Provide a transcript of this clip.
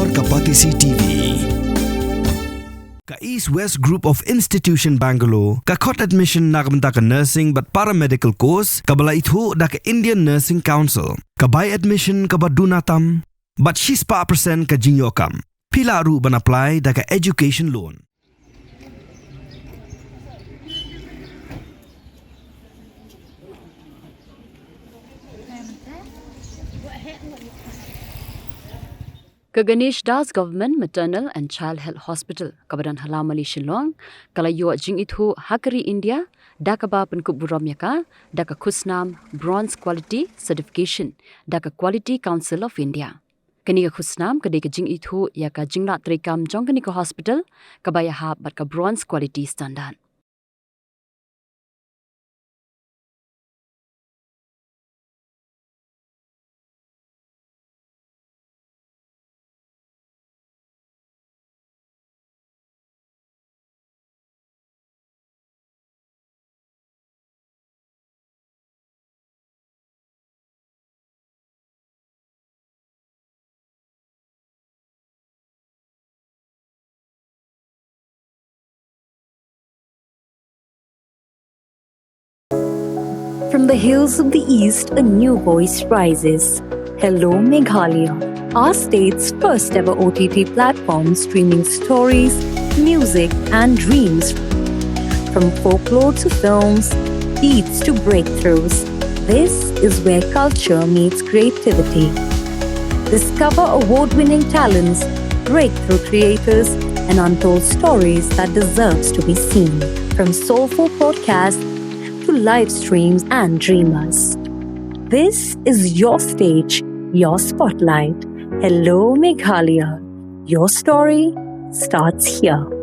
Lapor Kapatisi TV. Ka East West Group of Institution Bangalore, ka khot admission nakamta ka nursing but paramedical course, kabala ithu da ka Indian Nursing Council. Ka buy admission ka badunatam, but she's pa percent ka jinyokam. Pila ru ban apply da ka education loan. Ganesh Das Government Maternal and Child Health Hospital, Kabadan Halamali Shillong, Kalayo Jing Ithu Hakari India, Dakaba Penkuburom Yaka, Daka Kusnam Bronze Quality Certification, Daka Quality Council of India. Kaniga Kusnam Kadeka Jing Ithu Yaka Jingla Trikam Jonganiko Hospital, Kabaya Hab Batka Bronze Quality Standard. From the hills of the east, a new voice rises. Hello, Meghalaya, our state's first ever OTT platform streaming stories, music, and dreams. From folklore to films, beats to breakthroughs, this is where culture meets creativity. Discover award-winning talents, breakthrough creators, and untold stories that deserves to be seen. From soulful podcasts to live streams and dreamers. This is your stage, your spotlight. Hello, Meghalaya. Your story starts here.